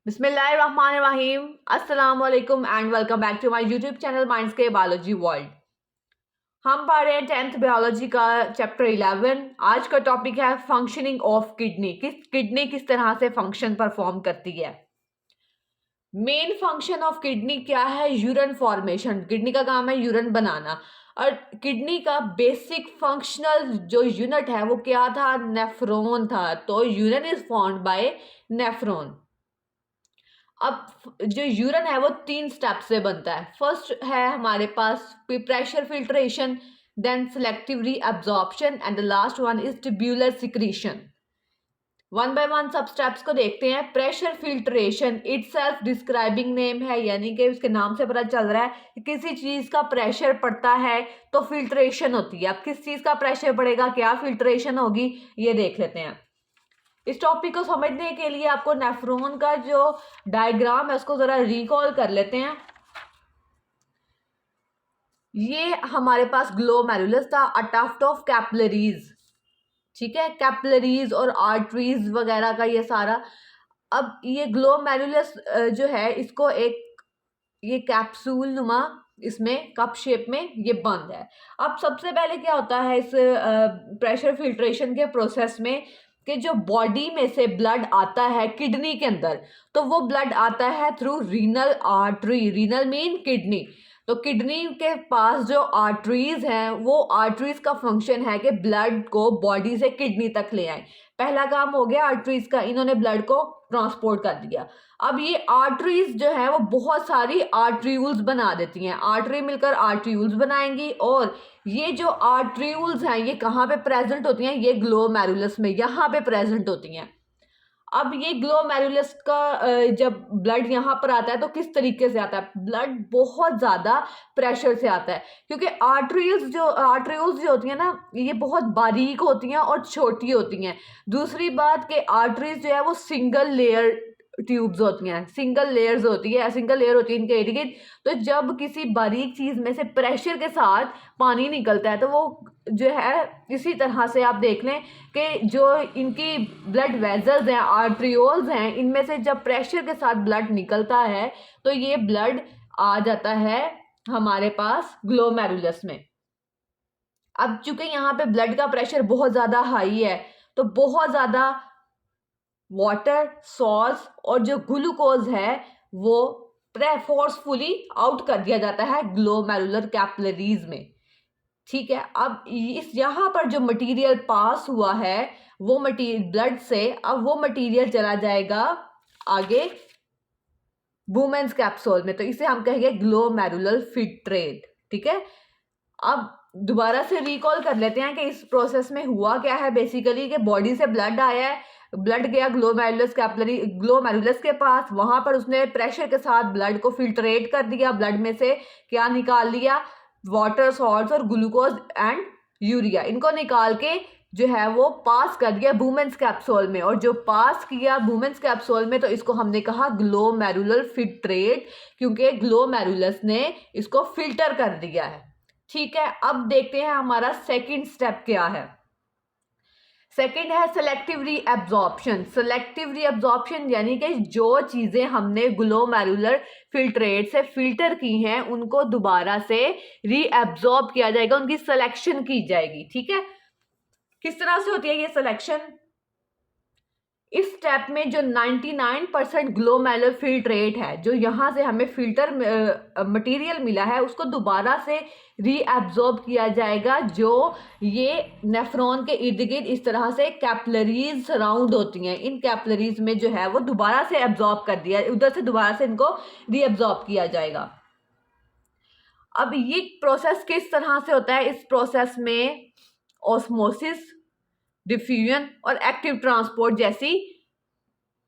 बिस्मिल्लाहिर्रहमानिर्रहीम अस्सलाम वालेकुम and welcome back to my YouTube channel Mindscape biology world. हम पढ़ रहे हैं 10th बायोलॉजी का चैप्टर 11। आज का टॉपिक है फंक्शनिंग ऑफ किडनी। किडनी किस तरह से फंक्शन परफॉर्म करती है। मेन फंक्शन ऑफ किडनी क्या है? Urine formation. किडनी का काम है यूरिन बनाना। और किडनी का बेसिक फंक्शनल जो यूनिट है वो क्या था? नेफ्रॉन था। तो urine is formed by nephron. अब जो यूरिन है वो 3 स्टेप से बनता है। फर्स्ट है हमारे पास pressure filtration, then selective reabsorption and the last one is tubular secretion. One by one सब स्टेप्स को देखते हैं। Pressure filtration itself describing name है, यानी कि उसके नाम से पता चल रहा है कि किसी चीज का प्रेशर पड़ता है तो फिल्ट्रेशन होती है। अब किस चीज का प्रेशर पड़ेगा, क्या फिल्ट्रेशन होगी, ये देख लेते हैं। इस टॉपिक को समझने के लिए आपको नेफ्रॉन का जो डायग्राम है उसको जरा रिकॉल कर लेते हैं। ये हमारे पास ग्लोमेरुलस था, अ टफ्ट ऑफ कैपिलरीज। ठीक है, कैपिलरीज और आर्टरीज वगैरह का ये सारा। अब ये ग्लोमेरुलस जो है इसको एक ये कैप्सूल नुमा इसमें कप शेप में ये बंद है। अब सबसे पहले क्या होता है इस प्रेशर फिल्ट्रेशन के प्रोसेस में कि जो बॉडी में से ब्लड आता है किडनी के अंदर, तो वो ब्लड आता है through renal artery. Renal mean kidney. तो किडनी के पास जो आर्टरीज हैं वो आर्टरीज का फंक्शन है कि ब्लड को बॉडी से किडनी तक ले आए। पहला काम हो गया आर्टरीज का, इन्होंने ब्लड को ट्रांसपोर्ट कर दिया। अब ये आर्टरीज जो है वो बहुत सारी आर्ट्रियूल्स बना देती हैं। आर्टरी मिलकर आर्ट्रियूल्स बनाएंगी और ये जो आर्ट्रियूल्स हैं ये कहाँ पे प्रेजेंट होती हैं? ये ग्लोमेरुलस में यहाँ पे प्रेजेंट होती हैं। अब ये ग्लोमेरुलस का जब ब्लड यहाँ पर आता है तो किस तरीके से आता है? ब्लड बहुत ज़्यादा प्रेशर से आता है, क्योंकि आर्ट्रियूल्स जो होती हैं ना ये बहुत बारीक होती हैं और छोटी होती हैं। दूसरी बात कि आर्टरीज जो है वो सिंगल लेयर ट्यूब्स होती हैं, सिंगल लेयर होती है इनके इर्द गिर्द। तो जब किसी बारीक चीज़ में से प्रेशर के साथ पानी निकलता है तो वो जो है इसी तरह से आप देख लें कि जो इनकी ब्लड वेजल्स हैं, आर्ट्रियोल्स हैं, इनमें से जब प्रेशर के साथ ब्लड निकलता है तो ये ब्लड आ जाता है हमारे पास ग्लोमेरुलस में। अब चूंकि यहाँ पे ब्लड का प्रेशर बहुत ज़्यादा हाई है तो बहुत ज़्यादा वाटर, सॉल्ट और जो ग्लूकोज है वो फोर्सफुली आउट कर दिया जाता है ग्लोमेरुलर कैपिलरीज में। ठीक है, अब इस यहाँ पर जो मटेरियल पास हुआ है वो मटेरियल ब्लड से, अब वो मटेरियल चला जाएगा आगे वुमेन्स कैप्सूल में, तो इसे हम कहेंगे ग्लोमेरुलर फिल्ट्रेट। ठीक है, अब दोबारा से रिकॉल कर लेते हैं कि इस प्रोसेस में हुआ क्या है। बेसिकली कि बॉडी से ब्लड आया है, ब्लड गया ग्लोमेरुलस के पास, वहां पर उसने प्रेशर के साथ ब्लड को फिल्ट्रेट कर दिया। ब्लड में से क्या निकाल लिया? वाटर, सॉल्ट्स और ग्लूकोज एंड यूरिया, इनको निकाल के जो है वो पास कर दिया वुमेन्स कैप्सूल में। और जो पास किया वुमेन्स कैप्सूल में तो इसको हमने कहा ग्लोमेरुलर फिल्ट्रेट, क्योंकि ग्लोमेरुलस ने इसको फिल्टर कर दिया है। ठीक है, अब देखते हैं हमारा सेकंड स्टेप क्या है। सेकंड है सेलेक्टिव रीअब्जॉर्प्शन। सेलेक्टिव रीअब्जॉर्प्शन यानी कि जो चीजें हमने ग्लोमेरुलर फिल्ट्रेट से फिल्टर की हैं उनको दोबारा से रीअब्जॉर्ब किया जाएगा, उनकी सिलेक्शन की जाएगी। ठीक है, किस तरह से होती है ये सिलेक्शन? इस स्टेप में जो 99% ग्लोमेरुलर फिल्ट्रेट है, जो यहाँ से हमें फिल्टर मटेरियल मिला है, उसको दोबारा से रीअब्जॉर्ब किया जाएगा। जो ये नेफ्रॉन के इर्द गिर्द इस तरह से कैपिलरीज सराउंड होती हैं, इन कैपिलरीज में जो है वो दोबारा से एब्जॉर्ब कर दिया, उधर से दोबारा से इनको रीअब्जॉर्ब किया जाएगा। अब ये प्रोसेस किस तरह से होता है? इस प्रोसेस में ऑस्मोसिस, डिफ्यूजन और एक्टिव ट्रांसपोर्ट जैसी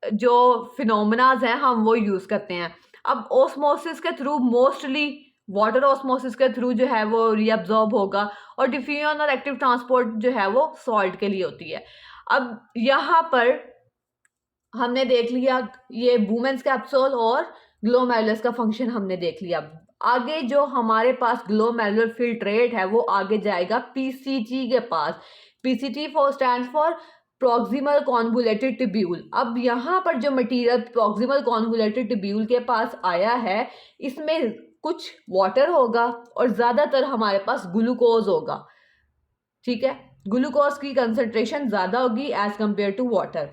जो फिनोमेनाज हैं हम वो यूज करते हैं। अब ऑस्मोसिस के थ्रू मोस्टली वाटर ऑस्मोसिस के थ्रू जो है वो रीअब्जॉर्ब होगा, और डिफ्यूजन और एक्टिव ट्रांसपोर्ट जो है वो सॉल्ट के लिए होती है। अब यहाँ पर हमने देख लिया ये वुमेन्स कैप्सूल और ग्लोमेरुलस का फंक्शन हमने देख लिया। आगे जो हमारे पास ग्लोमेरुलर फिल्ट्रेट है वो आगे जाएगा पीसीटी के पास। PCT for stands for proximal convoluted tubule. अब यहाँ पर जो मटेरियल प्रॉक्सिमल कॉन्वुलेटेड ट्यूब्यूल के पास आया है, इसमें कुछ वाटर होगा और ज़्यादातर हमारे पास ग्लूकोज होगा, ठीक है। ग्लूकोज की कंसंट्रेशन ज़्यादा होगी एज कंपेयर टू वाटर।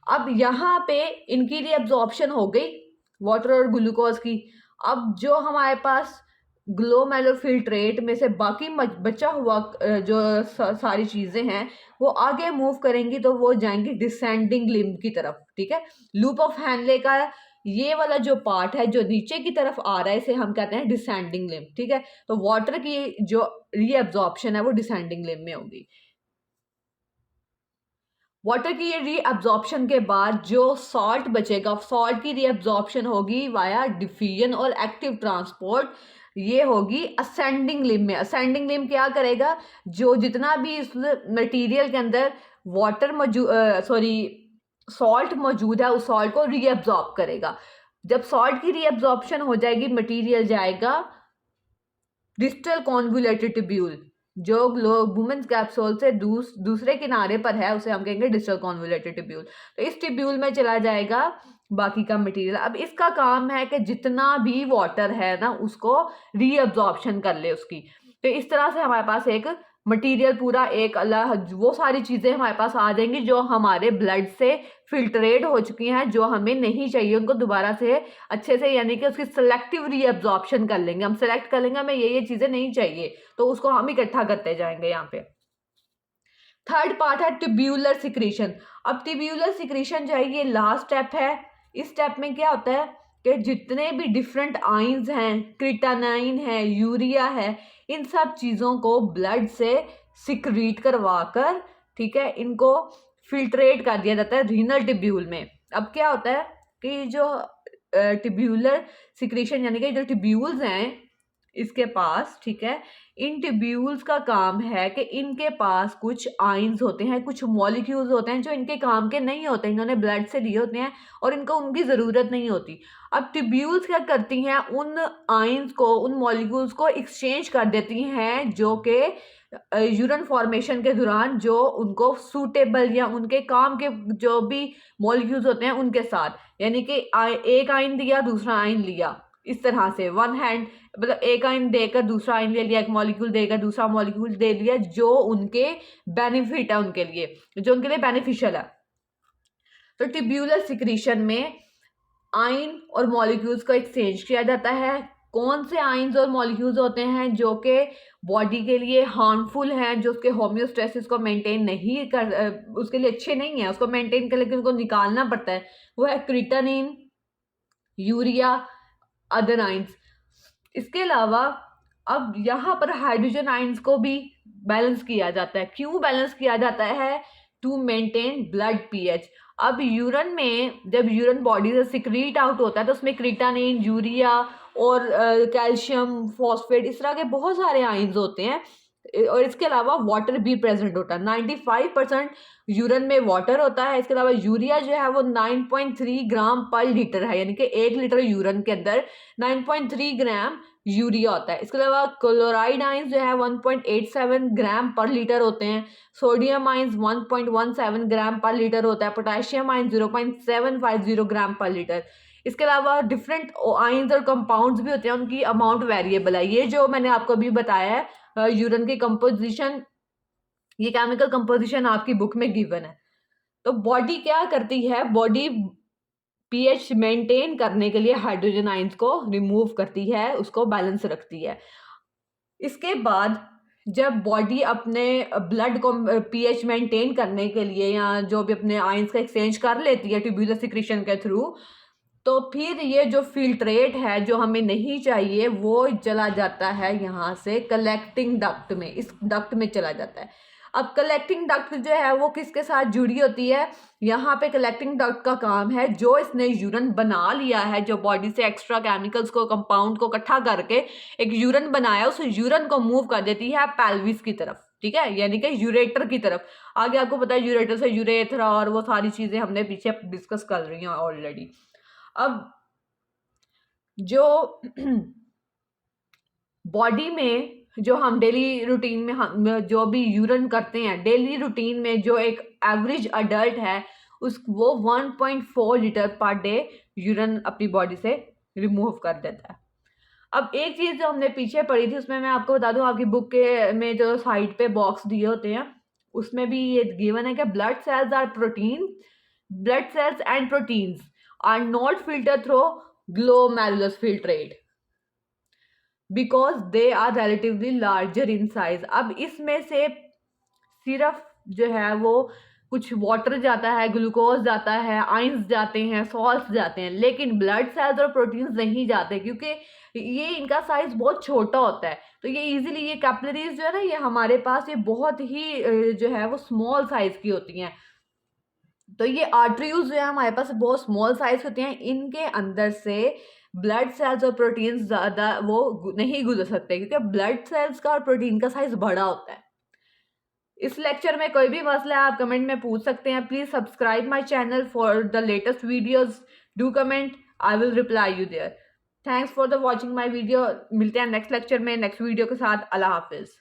अब यहाँ पे इनकी रीअब्जॉर्प्शन हो गई वाटर और ग्लूकोज की। अब जो हमारे पास ग्लोमेरुलफिल्ट्रेट में से बाकी बचा हुआ जो सारी चीज़ें हैं वो आगे मूव करेंगी, तो वो जाएंगी डिसेंडिंग लिम्ब की तरफ, ठीक है। लूप ऑफ हैनले का ये वाला जो पार्ट है जो नीचे की तरफ आ रहा है, इसे हम कहते हैं डिसेंडिंग लिम्ब, ठीक है। तो वाटर की जो रीअब्जॉर्प्शन है वो डिसेंडिंग लिम्ब में होगी। वाटर की ये रीअब्जॉर्प्शन के बाद जो सॉल्ट बचेगा, सॉल्ट की रीअब्जॉर्प्शन होगी वाया डिफ्यूजन और एक्टिव ट्रांसपोर्ट, ये होगी असेंडिंग लिम्ब में। असेंडिंग लिम्ब क्या करेगा, जो जितना भी इस मटेरियल के अंदर वाटर सॉल्ट मौजूद है उस सॉल्ट को रीअब्जॉर्ब करेगा। जब सॉल्ट की रीअब्जॉर्प्शन हो जाएगी, मटेरियल जाएगा डिस्टल कॉन्वुलेटेड ट्यूब्यूल, जो वुमेन्स कैप्सूल से दूसरे किनारे पर है, उसे हम कहेंगे डिस्टल कॉन्वुलेटेड ट्यूब्यूल। तो इस ट्यूब्यूल में चला जाएगा बाकी का मटेरियल। अब इसका काम है कि जितना भी वाटर है ना उसको रीअब्जॉर्प्शन कर ले उसकी। तो इस तरह से हमारे पास एक मटेरियल पूरा एक अल्लाह वो सारी चीज़ें हमारे पास आ जाएंगी जो हमारे ब्लड से फिल्ट्रेट हो चुकी हैं, जो हमें नहीं चाहिए उनको दोबारा से अच्छे से, यानी कि उसकी सेलेक्टिव रीअब्जॉर्प्शन कर लेंगे। हम सेलेक्ट कर लेंगे हमें ये चीज़ें नहीं चाहिए, तो उसको हम इकट्ठा करते जाएंगे यहाँ पे। थर्ड पार्ट है ट्यूब्यूलर सिक्रीशन। अब ट्यूब्यूलर सिक्रीशन जो है ये लास्ट स्टेप है। इस स्टेप में क्या होता है कि जितने भी डिफरेंट आइंस हैं, क्रिटानाइन है, यूरिया है, इन सब चीज़ों को ब्लड से सिक्रीट करवाकर, ठीक है, इनको फिल्ट्रेट कर दिया जाता है रीनल ट्यूब्यूल में। अब क्या होता है कि जो ट्यूब्यूलर सिक्रीशन यानी कि जो ट्यूब्यूल्स हैं इसके पास, ठीक है, इन ट्यूब्यूल्स का काम है कि इनके पास कुछ आइंस होते हैं, कुछ मॉलिक्यूल्स होते हैं जो इनके काम के नहीं होते, इन्होंने ब्लड से लिए होते हैं और इनको उनकी ज़रूरत नहीं होती। अब ट्यूब्यूल्स क्या करती हैं, उन आइंस को, उन मॉलिक्यूल्स को एक्सचेंज कर देती हैं जो कि यूरिन फॉर्मेशन के दौरान जो उनको सूटेबल या उनके काम के जो भी मॉलिक्यूल्स होते हैं उनके साथ, यानी कि एक आइन दिया दूसरा आइन लिया, इस तरह से वन हैंड, मतलब एक आइन देकर दूसरा आइन ले लिया, एक मॉलिक्यूल देकर दूसरा मॉलिक्यूल दे लिया, जो उनके बेनिफिट है, उनके लिए, जो उनके लिए बेनिफिशियल है। तो ट्यूब्यूलर सिक्रीशन में आइन और मॉलिक्यूल्स को एक्सचेंज किया जाता है। कौन से आइंस और मॉलिक्यूल्स होते हैं जो कि बॉडी के लिए हार्मफुल हैं, जो उसके होम्योस्टेसिस को मेंटेन नहीं कर, उसके लिए अच्छे नहीं है, उसको मेंटेन करने के लिए उनको निकालना पड़ता है, वो है क्रिटानिन, यूरिया, अदर आइंस। इसके अलावा अब यहाँ पर हाइड्रोजन आइंस को भी बैलेंस किया जाता है। क्यों बैलेंस किया जाता है? To maintain blood pH. अब यूरिन में जब यूरिन बॉडी से सिक्रीट आउट होता है तो उसमें क्रिटानिन, यूरिया और कैल्शियम, फॉस्फेट, इस तरह के बहुत सारे आइंस होते हैं, और इसके अलावा वाटर भी प्रेजेंट होता है। 95% यूरिन में वाटर होता है। इसके अलावा यूरिया जो है वो 9.3 ग्राम पर लीटर है, यानी कि 1 लीटर यूरिन के अंदर 9.3 ग्राम यूरिया होता है। इसके अलावा क्लोराइड आइंस जो है 1.87 ग्राम पर लीटर होते हैं। सोडियम आइंस 1.17 ग्राम पर लीटर होता है। पोटेशियम आइंस 0.750 ग्राम पर लीटर। इसके अलावा डिफरेंट आइंस और कंपाउंड्स भी होते हैं, उनकी अमाउंट वेरिएबल है। ये जो मैंने आपको अभी बताया है यूरिन की कंपोजिशन, ये केमिकल कंपोजिशन आपकी बुक में गिवन है। तो बॉडी क्या करती है, बॉडी पीएच मेंटेन करने के लिए हाइड्रोजन आइंस को रिमूव करती है, उसको बैलेंस रखती है। इसके बाद जब बॉडी अपने ब्लड को पीएच मेंटेन करने के लिए या जो भी अपने आइंस का एक्सचेंज कर लेती है ट्यूब्यूलर सिक्रीशन के थ्रू, तो फिर ये जो फिल्ट्रेट है जो हमें नहीं चाहिए वो चला जाता है यहाँ से कलेक्टिंग डक्ट में, इस डक्ट में चला जाता है। अब कलेक्टिंग डक्ट जो है वो किसके साथ जुड़ी होती है? यहाँ पे कलेक्टिंग डक्ट का काम है जो इसने यूरिन बना लिया है, जो बॉडी से एक्स्ट्रा केमिकल्स को, कंपाउंड को इकट्ठा करके एक यूरिन बनाया, उस यूरिन को मूव कर देती है पेल्विस की तरफ, ठीक है, यानी कि यूरेटर की तरफ। आगे आपको पता है यूरेटर से यूरेथ्रा और वो सारी चीज़ें हमने पीछे डिस्कस कर रही हैं ऑलरेडी। अब जो बॉडी में जो हम डेली रूटीन में हम जो भी यूरिन करते हैं, डेली रूटीन में जो एक एवरेज अडल्ट है वो 1.4 लीटर पर डे यूरिन अपनी बॉडी से रिमूव कर देता है। अब एक चीज जो हमने पीछे पढ़ी थी उसमें मैं आपको बता दूं, आपकी बुक के में जो साइड पे बॉक्स दिए होते हैं उसमें भी ये गिवन है कि blood cells and proteins are not filter through glomerulus filtrate because they are relatively larger in size. अब इसमें से सिर्फ जो है वो कुछ वाटर जाता है, ग्लूकोज जाता है, आइंस जाते हैं, सॉल्ट्स जाते हैं, लेकिन ब्लड सेल्स और प्रोटीन्स नहीं जाते क्योंकि ये इनका साइज बहुत छोटा होता है। तो ये इजीली ये कैपिलरीज जो है ना ये हमारे पास ये बहुत ही जो है वो स्मॉल साइज की होती हैं। तो ये आर्टरीज जो है हमारे पास बहुत स्मॉल साइज होती हैं, इनके अंदर से ब्लड सेल्स और प्रोटीन्स ज़्यादा वो नहीं गुजर सकते क्योंकि ब्लड सेल्स का और प्रोटीन का साइज बड़ा होता है। इस लेक्चर में कोई भी मसला है आप कमेंट में पूछ सकते हैं। Please subscribe my channel for the latest videos. Do comment, I will reply you there. Thanks for the watching my video. मिलते हैं नेक्स्ट लेक्चर में नेक्स्ट वीडियो के साथ। अल्लाह हाफिज।